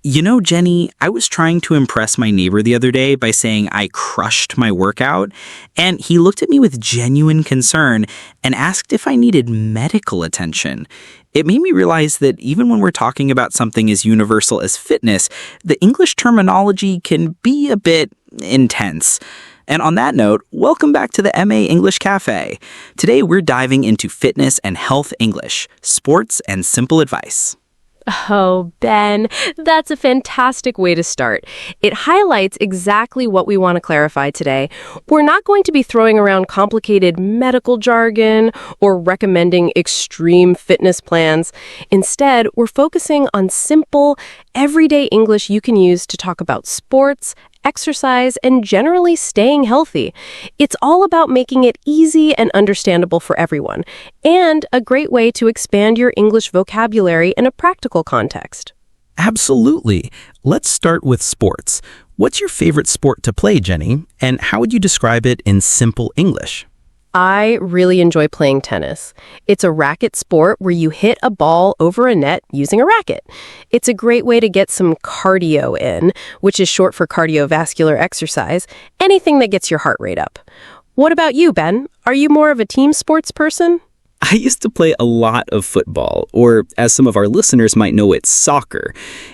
Jenny, I was trying to impress my neighbor the other day by saying I crushed my workout, and he looked at me with genuine concern and asked if I needed medical attention. It made me realize that even when we're talking about something as universal as fitness, the English terminology can be a bit intense. And on that note, welcome back to the MA English Cafe. Today we're diving into fitness and health English, sports and simple advice. Oh, Ben, that's a fantastic way to start. It highlights exactly what we want to clarify today. We're not going to be throwing around complicated medical jargon or recommending extreme fitness plans. Instead, we're focusing on simple, everyday English you can use to talk about sports, exercise, and generally staying healthy. It's all about making it easy and understandable for everyone, and a great way to expand your English vocabulary in a practical context. Absolutely. Let's start with sports. What's your favorite sport to play, Jenny? And how would you describe it in simple English? I really enjoy playing tennis. It's a racket sport where you hit a ball over a net using a racket. It's a great way to get some cardio in, which is short for cardiovascular exercise, anything that gets your heart rate up. What about you, Ben? Are you more of a team sports person? I used to play a lot of football, or as some of our listeners might know it, soccer.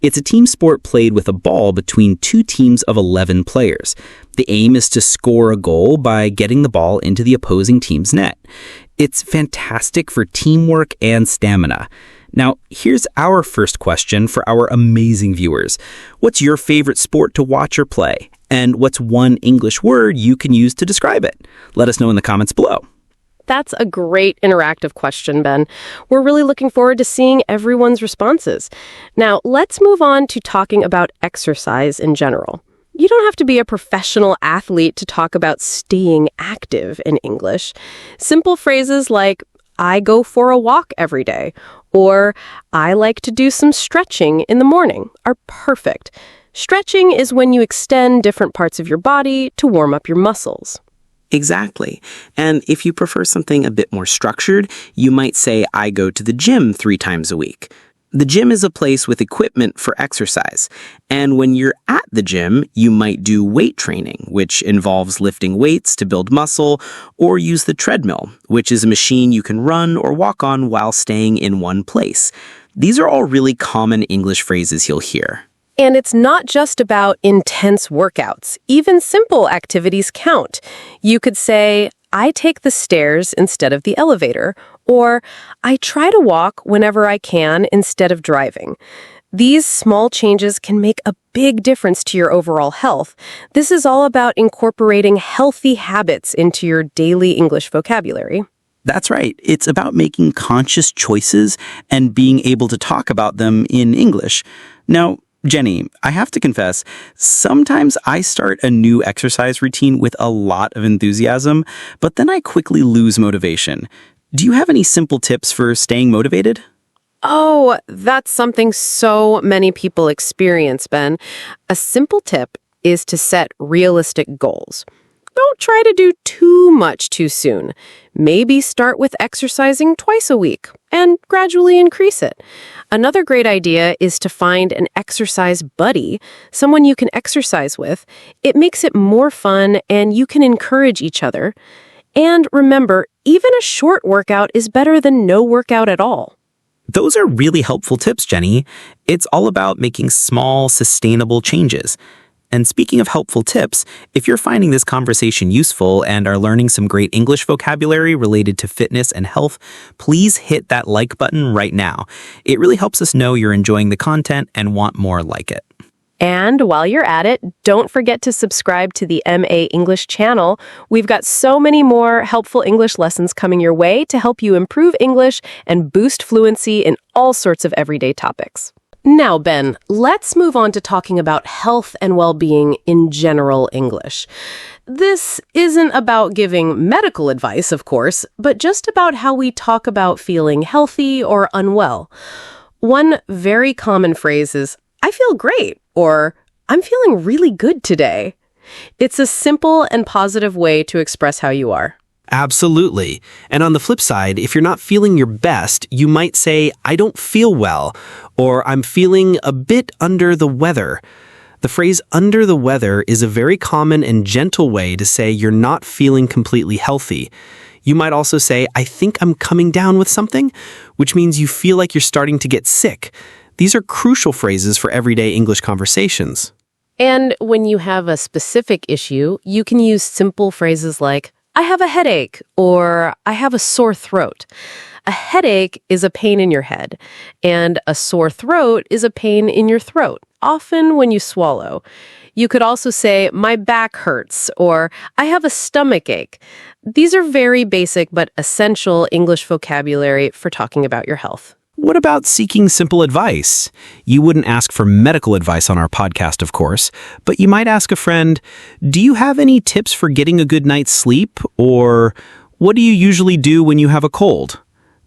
It's a team sport played with a ball between two teams of 11 players. The aim is to score a goal by getting the ball into the opposing team's net. It's fantastic for teamwork and stamina. Now, here's our first question for our amazing viewers. What's your favorite sport to watch or play? And what's one English word you can use to describe it? Let us know in the comments below. That's a great interactive question, Ben. We're really looking forward to seeing everyone's responses. Now, let's move on to talking about exercise in general. You don't have to be a professional athlete to talk about staying active in English. Simple phrases like, I go for a walk every day, or I like to do some stretching in the morning are perfect. Stretching is when you extend different parts of your body to warm up your muscles. Exactly. And if you prefer something a bit more structured, you might say, I go to the gym 3 times a week. The gym is a place with equipment for exercise. And when you're at the gym, you might do weight training, which involves lifting weights to build muscle, or use the treadmill, which is a machine you can run or walk on while staying in one place. These are all really common English phrases you'll hear. And it's not just about intense workouts. Even simple activities count. You could say, I take the stairs instead of the elevator, or I try to walk whenever I can instead of driving. These small changes can make a big difference to your overall health. This is all about incorporating healthy habits into your daily English vocabulary. That's right. It's about making conscious choices and being able to talk about them in English. Now, Jenny, I have to confess, sometimes I start a new exercise routine with a lot of enthusiasm, but then I quickly lose motivation. Do you have any simple tips for staying motivated? Oh, that's something so many people experience, Ben. A simple tip is to set realistic goals. Don't try to do too much too soon. Maybe start with exercising twice a week and gradually increase it. Another great idea is to find an exercise buddy, someone you can exercise with. It makes it more fun and you can encourage each other. And remember, even a short workout is better than no workout at all. Those are really helpful tips, Jenny. It's all about making small, sustainable changes. And speaking of helpful tips, if you're finding this conversation useful and are learning some great English vocabulary related to fitness and health, please hit that like button right now. It really helps us know you're enjoying the content and want more like it. And while you're at it, don't forget to subscribe to the MA English channel. We've got so many more helpful English lessons coming your way to help you improve English and boost fluency in all sorts of everyday topics. Now, Ben, let's move on to talking about health and well-being in general English. This isn't about giving medical advice, of course, but just about how we talk about feeling healthy or unwell. One very common phrase is, I feel great, or I'm feeling really good today. It's a simple and positive way to express how you are. Absolutely. And on the flip side, if you're not feeling your best, you might say, I don't feel well, or I'm feeling a bit under the weather. The phrase under the weather is a very common and gentle way to say you're not feeling completely healthy. You might also say, I think I'm coming down with something, which means you feel like you're starting to get sick. These are crucial phrases for everyday English conversations. And when you have a specific issue, you can use simple phrases like, I have a headache, or I have a sore throat. A headache is a pain in your head, and a sore throat is a pain in your throat, often when you swallow. You could also say, my back hurts, or I have a stomach ache. These are very basic but essential English vocabulary for talking about your health. What about seeking simple advice? You wouldn't ask for medical advice on our podcast, of course, but you might ask a friend, do you have any tips for getting a good night's sleep? Or what do you usually do when you have a cold?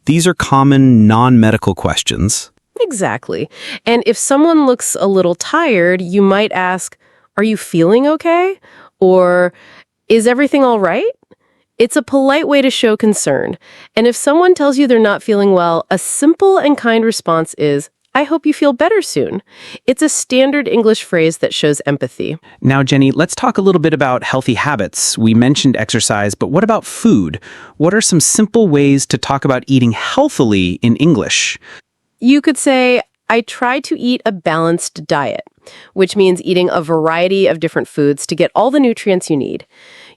These are common non-medical questions. Exactly. And if someone looks a little tired, you might ask, are you feeling okay? Or is everything all right? It's a polite way to show concern. And if someone tells you they're not feeling well, a simple and kind response is, I hope you feel better soon. It's a standard English phrase that shows empathy. Now, Jenny, let's talk a little bit about healthy habits. We mentioned exercise, but what about food? What are some simple ways to talk about eating healthily in English? You could say, I try to eat a balanced diet, which means eating a variety of different foods to get all the nutrients you need.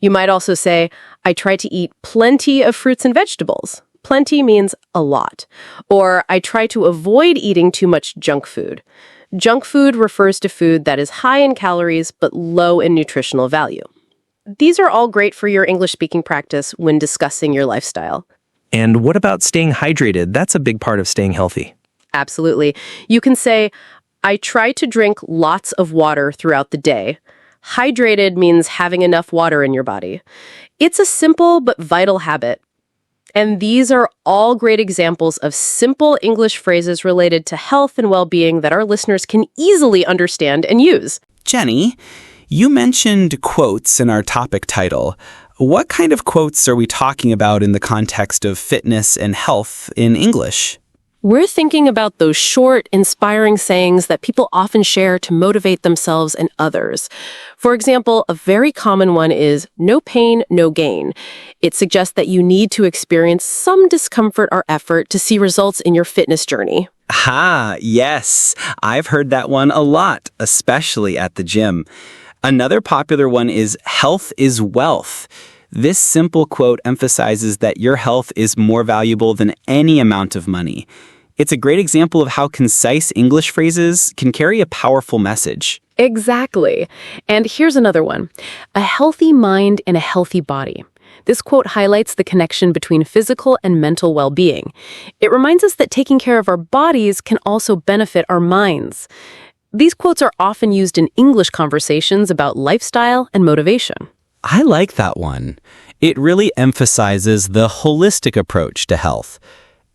You might also say, I try to eat plenty of fruits and vegetables. Plenty means a lot. Or I try to avoid eating too much junk food. Junk food refers to food that is high in calories but low in nutritional value. These are all great for your English speaking practice when discussing your lifestyle. And what about staying hydrated? That's a big part of staying healthy. Absolutely. You can say, I try to drink lots of water throughout the day. Hydrated means having enough water in your body. It's a simple but vital habit. And these are all great examples of simple English phrases related to health and well-being that our listeners can easily understand and use. Jenny, you mentioned quotes in our topic title. What kind of quotes are we talking about in the context of fitness and health in English? We're thinking about those short, inspiring sayings that people often share to motivate themselves and others. For example, a very common one is, no pain, no gain. It suggests that you need to experience some discomfort or effort to see results in your fitness journey. Yes. I've heard that one a lot, especially at the gym. Another popular one is, health is wealth. This simple quote emphasizes that your health is more valuable than any amount of money. It's a great example of how concise English phrases can carry a powerful message. Exactly. And here's another one. A healthy mind and a healthy body. This quote highlights the connection between physical and mental well-being. It reminds us that taking care of our bodies can also benefit our minds. These quotes are often used in English conversations about lifestyle and motivation. I like that one. It really emphasizes the holistic approach to health.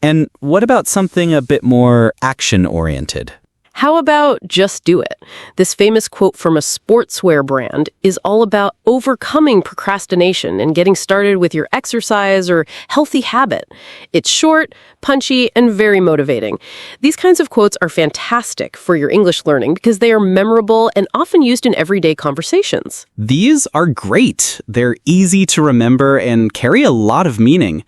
And what about something a bit more action-oriented? How about just do it? This famous quote from a sportswear brand is all about overcoming procrastination and getting started with your exercise or healthy habit. It's short, punchy, and very motivating. These kinds of quotes are fantastic for your English learning because they are memorable and often used in everyday conversations. These are great. They're easy to remember and carry a lot of meaning.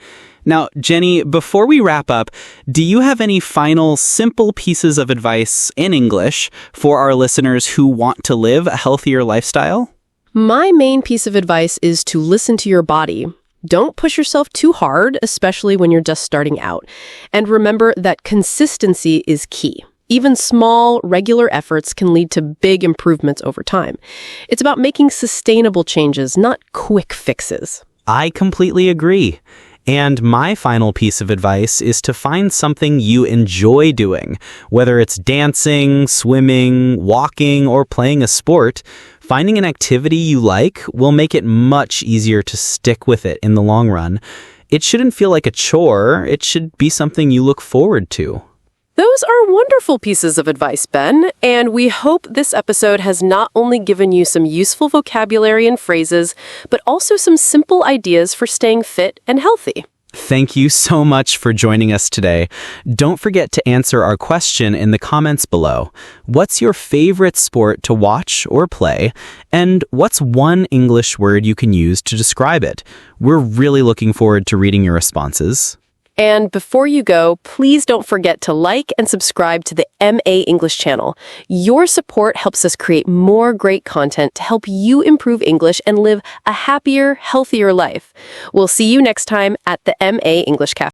Now, Jenny, before we wrap up, do you have any final simple pieces of advice in English for our listeners who want to live a healthier lifestyle? My main piece of advice is to listen to your body. Don't push yourself too hard, especially when you're just starting out. And remember that consistency is key. Even small, regular efforts can lead to big improvements over time. It's about making sustainable changes, not quick fixes. I completely agree. And my final piece of advice is to find something you enjoy doing. Whether it's dancing, swimming, walking, or playing a sport, finding an activity you like will make it much easier to stick with it in the long run. It shouldn't feel like a chore. It should be something you look forward to. Those are wonderful pieces of advice, Ben, and we hope this episode has not only given you some useful vocabulary and phrases, but also some simple ideas for staying fit and healthy. Thank you so much for joining us today. Don't forget to answer our question in the comments below. What's your favorite sport to watch or play? And what's one English word you can use to describe it? We're really looking forward to reading your responses. And before you go, please don't forget to like and subscribe to the MA English channel. Your support helps us create more great content to help you improve English and live a happier, healthier life. We'll see you next time at the MA English Cafe.